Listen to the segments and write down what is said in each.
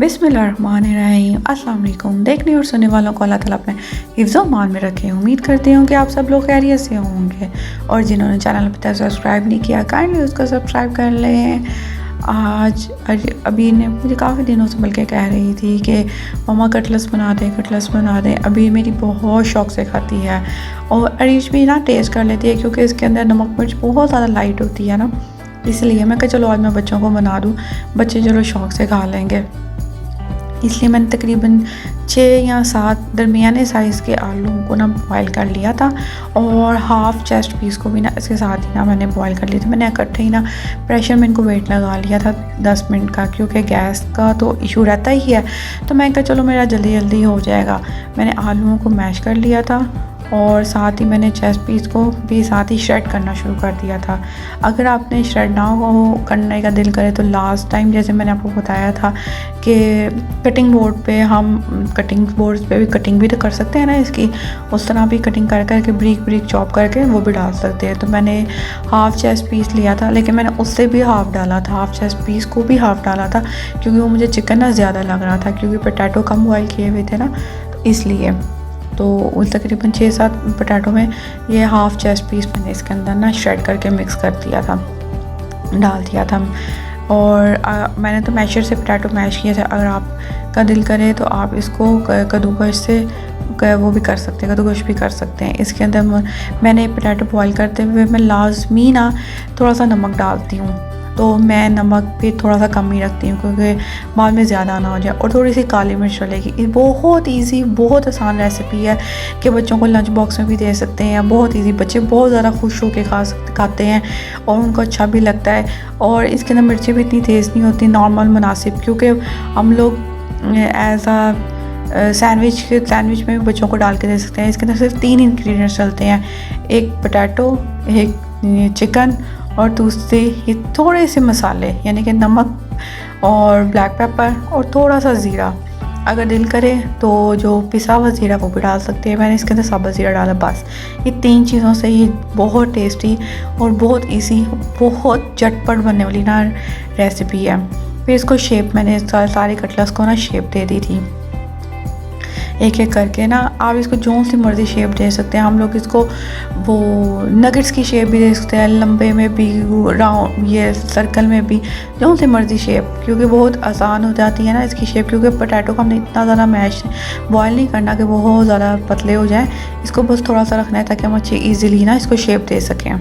बिस्मिल्लाहिर्रहमानिर्रहीम। अस्सलाम वालेकुम। देखने और सुनने वालों को अल्लाह ताला अपने हिफ्ज़ व मान में रखे। उम्मीद करती हूँ कि आप सब लोग खैरियत से होंगे और जिन्होंने चैनल अभी तक सब्सक्राइब नहीं किया काइंडली उसको सब्सक्राइब कर लें। अभी ने मुझे काफ़ी दिनों से बल्कि कह रही थी कि मम्मा कटलेट्स बना दें। अभी मेरी बहुत शौक से खाती है और अरीश भी ना टेस्ट कर लेती है क्योंकि इसके अंदर नमक मिर्च बहुत ज़्यादा लाइट होती है ना, इसलिए मैं कहा चलो आज मैं बच्चों को बना दूँ, बच्चे चलो शौक से खा लेंगे। इसलिए मैंने तकरीबन 6 या 7 दरमियाने साइज़ के आलू को ना बॉयल कर लिया था और हाफ़ चेस्ट पीस को भी ना इसके साथ ही ना मैंने बॉयल कर लिया था। मैंने इकट्ठे ही ना प्रेशर में इनको वेट लगा लिया था 10 मिनट का, क्योंकि गैस का तो इशू रहता ही है। तो मैं कहा चलो मेरा जल्दी हो जाएगा। मैंने आलूओं को मैश कर लिया था और साथ ही मैंने चेस्ट पीस को भी साथ ही श्रेड करना शुरू कर दिया था। अगर आपने श्रेड ना हो करने का दिल करे तो लास्ट टाइम जैसे मैंने आपको बताया था कि कटिंग बोर्ड पे भी कटिंग भी तो कर सकते हैं ना इसकी, उस तरह भी कटिंग कर करके ब्रीक चॉप करके वो भी डाल सकते हैं। तो मैंने हाफ़ चेस्ट पीस लिया था, लेकिन मैंने उससे भी हाफ़ डाला था, हाफ़ चेस्ट पीस को भी हाफ़ डाला था क्योंकि वो मुझे चिकन ना ज़्यादा लग रहा था, क्योंकि पोटैटो कम बॉयल किए हुए थे ना, तो इसलिए। तो उस तकरीबन 6-7 पोटैटो में ये हाफ़ चेस्ट पीस मैंने इसके अंदर ना श्रेड करके मिक्स कर दिया था, डाल दिया था। और मैंने तो मैशर से पोटैटो मैश किया था। अगर आपका दिल करे तो आप इसको कद्दूकश से वो भी कर सकते हैं, कद्दूकश भी कर सकते हैं। इसके अंदर मैंने पोटैटो बॉयल करते हुए मैं लाजमी ना थोड़ा सा नमक डालती हूँ, तो मैं नमक भी थोड़ा सा कम ही रखती हूँ क्योंकि बाद में ज़्यादा ना हो जाए। और थोड़ी सी काली मिर्च डलेगी। ये बहुत इजी बहुत आसान रेसिपी है कि बच्चों को लंच बॉक्स में भी दे सकते हैं। बहुत इजी, बच्चे बहुत ज़्यादा खुश होकर खाते हैं और उनको अच्छा भी लगता है। और इसके अंदर मिर्चें भी इतनी तेज़ नहीं होती, नॉर्मल मुनासिब, क्योंकि हम लोग एज आ सैंडविच में भी बच्चों को डाल के दे सकते हैं। इसके अंदर सिर्फ 3 इंग्रेडिएंट्स डलते हैं, एक पोटैटो, एक चिकन और दूसरे ये थोड़े से मसाले, यानी कि नमक और ब्लैक पेपर और थोड़ा सा ज़ीरा। अगर दिल करे तो जो पिसा हुआ ज़ीरा वो भी डाल सकते हैं। मैंने इसके अंदर साबुत ज़ीरा डाला, बस ये 3 चीज़ों से ये बहुत टेस्टी और बहुत इजी, बहुत झटपट बनने वाली ना रेसिपी है। फिर इसको शेप मैंने सारे कटलेट्स को ना शेप दे दी थी एक एक करके ना। आप इसको जो सी मर्ज़ी शेप दे सकते हैं। हम लोग इसको वो नगेट्स की शेप भी दे सकते हैं, लंबे में भी, राउंड ये सर्कल में भी, जो सी मर्ज़ी शेप, क्योंकि बहुत आसान हो जाती है ना इसकी शेप। क्योंकि पोटैटो को हमने इतना ज़्यादा मैश बॉयल नहीं करना कि वो बहुत ज़्यादा पतले हो जाएँ, इसको बस थोड़ा सा रखना है ताकि हम अच्छी ईज़िली ना इसको शेप दे सकें।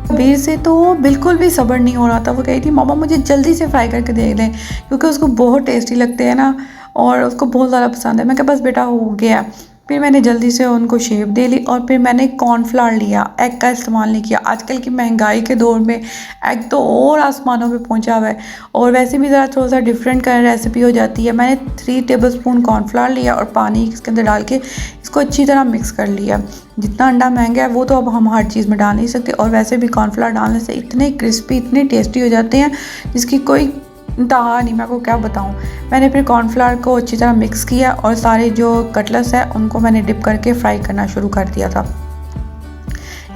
कबीर से तो बिल्कुल भी सब्र नहीं हो रहा था, वो कही थी मामा मुझे जल्दी से फ्राई करके दे दें, क्योंकि उसको बहुत टेस्टी लगते हैं ना और उसको बहुत ज़्यादा पसंद है। मैं कहा बस बेटा हो गया। फिर मैंने जल्दी से उनको शेप दे ली और फिर मैंने कॉर्नफ्लावर लिया, एग का इस्तेमाल नहीं किया। आजकल की महंगाई के दौर में एग तो और आसमानों पे पहुंचा हुआ है और वैसे भी ज़रा थोड़ा सा डिफरेंट का रेसिपी हो जाती है। मैंने 3 टेबलस्पून कॉर्नफ्लावर लिया और पानी इसके अंदर डाल के इसको अच्छी तरह मिक्स कर लिया। जितना अंडा महंगा है वो तो अब हम हर चीज़ में डाल नहीं सकते, और वैसे भी कॉर्नफ्लावर डालने से इतने क्रिस्पी इतने टेस्टी हो जाते हैं जिसकी कोई इंतहा नहीं, मैं आपको क्या बताऊं। मैंने फिर कॉर्नफ्लावर को अच्छी तरह मिक्स किया और सारे जो कटलेट्स है उनको मैंने डिप करके फ्राई करना शुरू कर दिया था।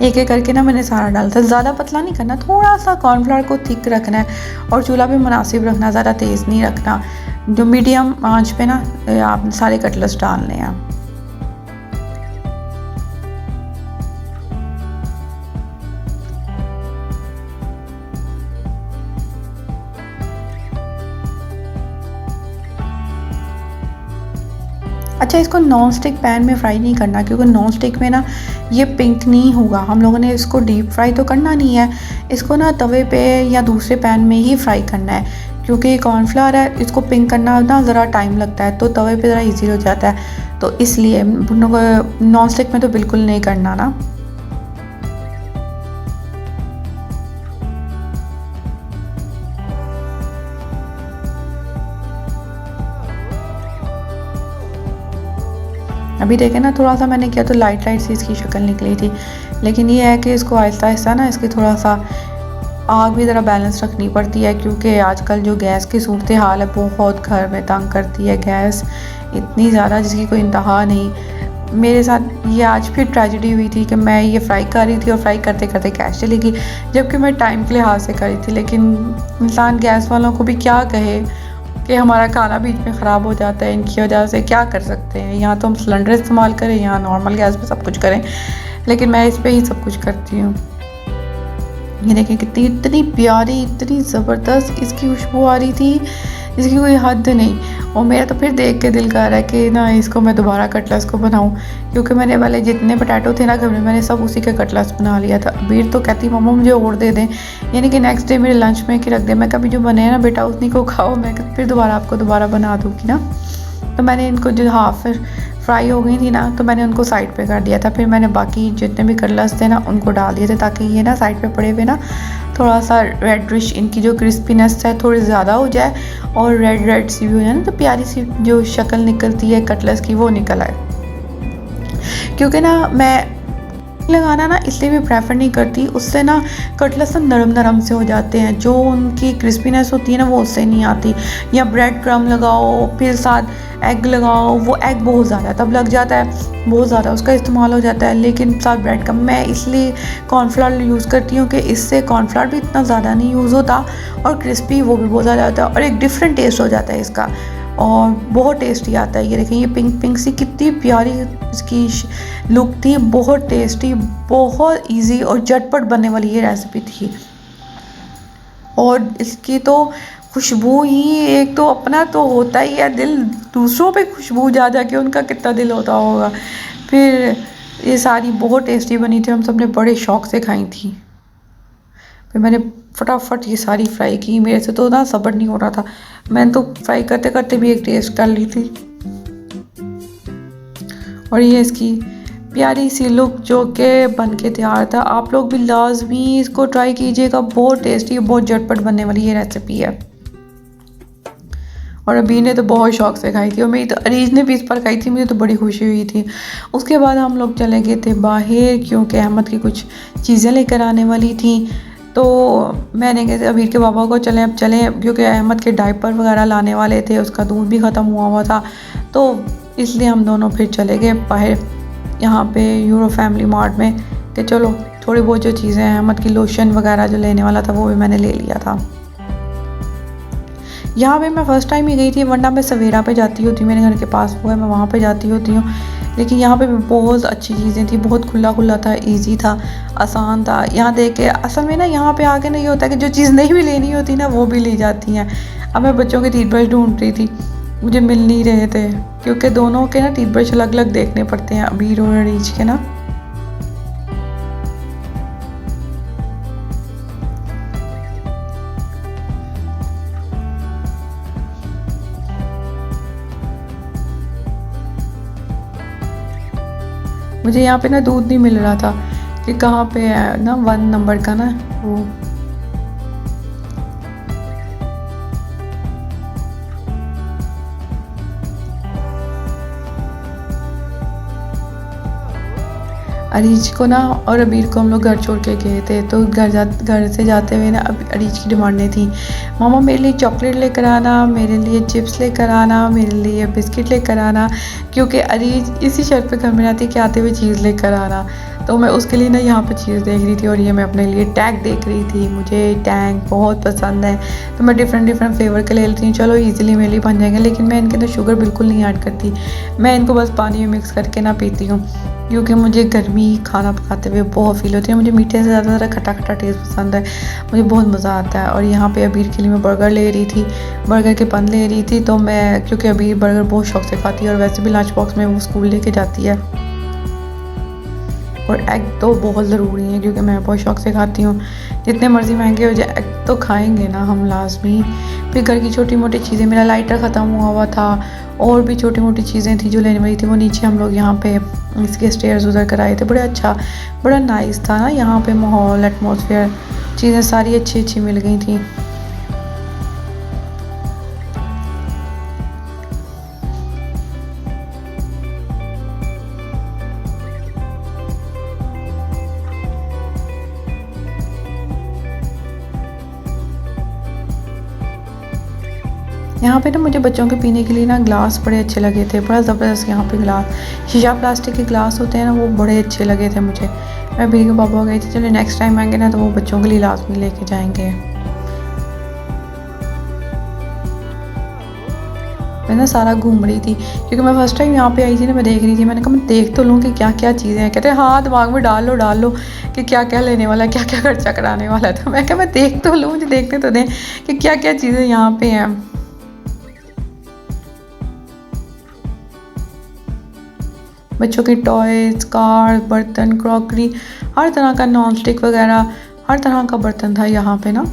एक एक करके ना मैंने सारा डाला था। ज़्यादा पतला नहीं करना, थोड़ा सा कॉर्नफ्लावर को थिक रखना है और चूल्हा भी मुनासिब रखना, ज़्यादा तेज़ नहीं रखना। जो मीडियम आंच पे ना आप सारे कटलेट्स डालने हैं। अच्छा, इसको नॉन स्टिक पैन में फ्राई नहीं करना, क्योंकि नॉन स्टिक में ना ये पिंक नहीं होगा। हम लोगों ने इसको डीप फ्राई तो करना नहीं है, इसको ना तवे पे या दूसरे पैन में ही फ्राई करना है, क्योंकि कॉर्नफ्लावर है इसको पिंक करना ना ज़रा टाइम लगता है, तो तवे पे ज़रा इजी हो जाता है। तो इसलिए नॉन स्टिक में तो बिल्कुल नहीं करना ना। अभी देखें ना, थोड़ा सा मैंने किया तो लाइट सी इसकी शक्ल निकली थी, लेकिन ये है कि इसको आहिस्ता आहिस्ता ना इसकी थोड़ा सा आग भी ज़रा बैलेंस रखनी पड़ती है, क्योंकि आजकल जो गैस की सूरत हाल है बहुत घर में तंग करती है गैस इतनी ज़्यादा जिसकी कोई इंतहा नहीं। मेरे साथ ये आज फिर ट्रेजेडी हुई थी कि मैं ये फ्राई कर रही थी और फ्राई करते करते गैस चली गई, जबकि मैं टाइम के लिहाज से कर रही थी। लेकिन इंसान गैस वालों को भी क्या कहे, कि हमारा खाना बीच में ख़राब हो जाता है इनकी वजह से। क्या कर सकते हैं, यहाँ तो हम सिलेंडर इस्तेमाल करें, यहाँ नॉर्मल गैस पे सब कुछ करें, लेकिन मैं इस पे ही सब कुछ करती हूँ। ये देखें कितनी इतनी प्यारी इतनी ज़बरदस्त इसकी खुशबू आ रही थी, इसकी कोई हद नहीं। और मेरा तो फिर देख के दिल कर रहा है कि ना इसको मैं दोबारा कटलेट्स को बनाऊं, क्योंकि मैंने वाले जितने पोटैटो थे ना घर में मैंने सब उसी के कटलेट्स बना लिया था। बीर तो कहती मम्मा मुझे और दे दें, यानी कि नेक्स्ट डे मेरे लंच में कि रख दे। मैं कभी जो बने ना बेटा उतनी को खाओ, मैं फिर दोबारा आपको दोबारा बना दूँगी ना। तो मैंने इनको जो हाफ फ्राई हो गई थी ना, तो मैंने उनको साइड पे कर दिया था। फिर मैंने बाकी जितने भी कटलेट्स थे ना उनको डाल दिए थे, ताकि ये ना साइड पे पड़े हुए ना थोड़ा सा रेडिश इनकी जो क्रिस्पीनेस है थोड़ी ज़्यादा हो जाए और रेड रेड सी भी हो जाए ना, तो प्यारी सी जो शक्ल निकलती है कटलेट्स की वो निकल आए। क्योंकि ना मैं लगाना ना इसलिए भी प्रेफर नहीं करती, उससे ना कटलेट्स नरम नरम से हो जाते हैं, जो उनकी क्रिस्पीनेस होती है ना वो उससे नहीं आती। या ब्रेड क्रम्ब लगाओ फिर साथ एग लगाओ, वो एग बहुत ज़्यादा तब लग जाता है, बहुत ज़्यादा उसका इस्तेमाल हो जाता है। लेकिन साथ ब्रेड क्रम्ब मैं इसलिए कॉर्नफ्लावर यूज़ करती हूँ कि इससे कॉर्नफ्लावर भी इतना ज़्यादा नहीं यूज़ होता और क्रिस्पी वो भी बहुत ज़्यादा होता है और एक डिफरेंट टेस्ट हो जाता है इसका, और बहुत टेस्टी आता है। ये देखें ये पिंक पिंक सी कितनी प्यारी इसकी लुक थी, बहुत टेस्टी, बहुत इजी और झटपट बनने वाली ये रेसिपी थी। और इसकी तो खुशबू ही, एक तो अपना तो होता ही है दिल, दूसरों पे खुशबू जा जा के उनका कितना दिल होता होगा। फिर ये सारी बहुत टेस्टी बनी थी, हम सब ने बड़े शौक से खाई थी। फिर मैंने फटाफट ये सारी फ्राई की, मेरे से तो ना सब्र नहीं हो रहा था, मैंने तो फ्राई करते करते भी एक टेस्ट कर ली थी। और ये इसकी प्यारी सी लुक जो कि बन के तैयार था। आप लोग भी लाजमी इसको ट्राई कीजिएगा, बहुत टेस्टी बहुत झटपट बनने वाली ये रेसिपी है। और अभी ने तो बहुत शौक से खाई थी और मेरी तो अरीज ने भी इस पर खाई थी, मुझे तो बड़ी खुशी हुई थी। उसके बाद हम लोग चले गए थे बाहर, क्योंकि अहमद की कुछ चीज़ें लेकर आने वाली थी। तो मैंने कहा अबीर के पापा को चलें अब चलें, क्योंकि अहमद के डायपर वगैरह लाने वाले थे, उसका दूध भी ख़त्म हुआ था, तो इसलिए हम दोनों फिर चले गए बाहर यहाँ पे यूरो फैमिली मार्ट में कि चलो थोड़ी बहुत जो चीज़ें हैं, अहमद की लोशन वगैरह जो लेने वाला था वो भी मैंने ले लिया था। यहाँ पे मैं फ़र्स्ट टाइम ही गई थी, वरना मैं सवेरा पे जाती होती हूँ, मेरे घर के पास वो है, मैं वहाँ पे जाती होती हूँ। लेकिन यहाँ पे भी बहुत अच्छी चीज़ें थी, बहुत खुला खुला था, इजी था, आसान था। यहाँ देख के असल में ना यहाँ पे आके ना ये होता है कि जो चीज़ नहीं भी लेनी होती ना वो भी ली जाती हैं। अब मैं बच्चों के टूथब्रश ढूंढ रही थी, मुझे मिल नहीं रहे थे, क्योंकि दोनों के ना टूथब्रश अलग अलग देखने पड़ते हैं, अबीर और अरीज के ना। मुझे यहाँ पे ना दूध नहीं मिल रहा था कि कहाँ पे है ना 1 नंबर का ना वो। अरीज को ना और अबीर को हम लोग घर छोड़ के गए थे, तो घर से जाते हुए ना अब अरीज की डिमांडें थी, मामा मेरे लिए चॉकलेट लेकर आना, मेरे लिए चिप्स लेकर आना, मेरे लिए बिस्किट लेकर आना, क्योंकि अरीज इसी शर्त पे घर में आती कि आते हुए चीज़ लेकर आना। तो मैं उसके लिए ना यहाँ पे चीज़ देख रही थी और ये मैं अपने लिए टैग देख रही थी, मुझे टैग बहुत पसंद है, तो मैं डिफरेंट फ्लेवर के ले लेती हूँ, चलो इजीली मेरे लिए बन जाएंगे। लेकिन मैं इनके अंदर शुगर बिल्कुल नहीं ऐड करती, मैं इनको बस पानी में मिक्स करके ना पीती हूँ, क्योंकि मुझे गर्मी खाना पकाते हुए बहुत फील होती है। मुझे मीठे से ज़्यादा खट्टा खट्टा टेस्ट पसंद है, मुझे बहुत मज़ा आता है। और यहाँ पे अबीर के लिए मैं बर्गर ले रही थी, बर्गर के पन ले रही थी, तो मैं क्योंकि अबीर बर्गर बहुत शौक से खाती है और वैसे भी लंच बॉक्स में वो स्कूल लेके जाती है। और एग तो बहुत ज़रूरी है, क्योंकि मैं बहुत शौक से खाती हूँ, जितने मर्ज़ी महंगे हो जाए एग तो खाएंगे ना हम लाजमी। फिर घर की छोटी मोटी चीज़ें, मेरा लाइटर ख़त्म हुआ था और भी छोटी मोटी चीज़ें थी जो लेने वाली थी, वो नीचे हम लोग यहाँ पे इसके स्टेयर्स उधर कर आए थे। बड़ा अच्छा बड़ा नाइस था ना यहाँ पे माहौल, एटमॉस्फेयर, चीज़ें सारी अच्छी अच्छी मिल गई थी। यहाँ पे ना मुझे बच्चों के पीने के लिए ना ग्लास बड़े अच्छे लगे थे, बड़ा ज़बरदस्त यहाँ पे ग्लास, शीशा प्लास्टिक के ग्लास होते हैं ना, वो बड़े अच्छे लगे थे मुझे। मैं भी के पापा गई थी, चलो नेक्स्ट टाइम आएंगे ना तो वो बच्चों के लिए लाजमी लेके जाएंगे। ना सारा घूम रही थी, क्योंकि मैं फर्स्ट टाइम यहाँ पे आई थी ना, मैं देख रही थी। मैंने कहा मैं देख तो लूँ कि क्या क्या चीज़ें हैं। कहते हैं हाँ दिमाग में डाल लो कि क्या क्या लेने वाला है, क्या क्या खर्चा कराने वाला है। तो मैं कहा मैं देख तो लूँ, मुझे देखने तो दें कि क्या क्या चीज़ें यहाँ पे हैं। बच्चों के टॉयज, कार, बर्तन, क्रॉकरी, हर तरह का नॉन स्टिक वगैरह, हर तरह का बर्तन था यहाँ पे ना।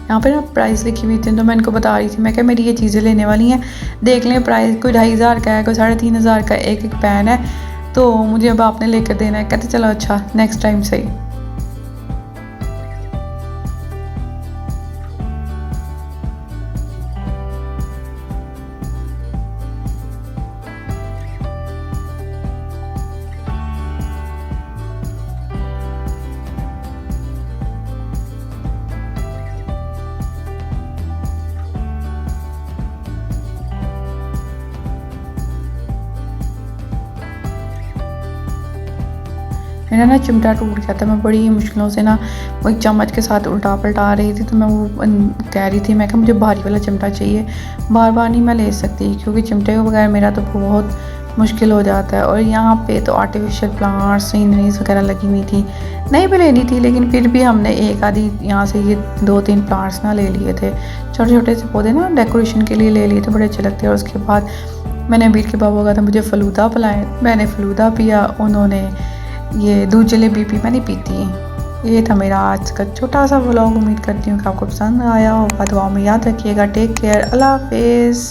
यहाँ पे ना प्राइस लिखी हुई थी, तो मैं इनको बता रही थी, मैं क्या मेरी ये चीज़ें लेने वाली हैं, देख लें प्राइस कोई 2,500 का है, कोई 3,500 का एक एक पैन है, तो मुझे अब आपने लेकर देना है। कहते चलो अच्छा नेक्स्ट टाइम सही। मेरा ना चिमटा टूट गया था, मैं बड़ी मुश्किलों से ना वो एक चम्मच के साथ उल्टा पलटा रही थी, तो मैं वो कह रही थी, मैं कहा मुझे भारी वाला चिमटा चाहिए, बार बार नहीं मैं ले सकती, क्योंकि चिमटे के बगैर मेरा तो बहुत मुश्किल हो जाता है। और यहाँ पे तो आर्टिफिशियल प्लांट्स, सीनरीज वगैरह लगी हुई थी, नहीं भी लेनी थी, लेकिन फिर भी हमने एक आधी यहाँ से ये 2-3 प्लांट्स ना ले लिए थे, छोटे छोटे से पौधे ना डेकोरेशन के लिए ले लिए थे, बड़े अच्छे लगते हैं। और उसके बाद मैंने अमीर के बाबू का था मुझे फ़लूदा पिलाए, मैंने फ़लूदा पिया, उन्होंने ये दूध जलेबी पी, मैं नहीं पीती। ये था मेरा आज का छोटा सा व्लॉग। उम्मीद करती हूँ कि आपको पसंद आया होगा। दुआ में याद रखिएगा। टेक केयर, अल्लाह हाफिज़।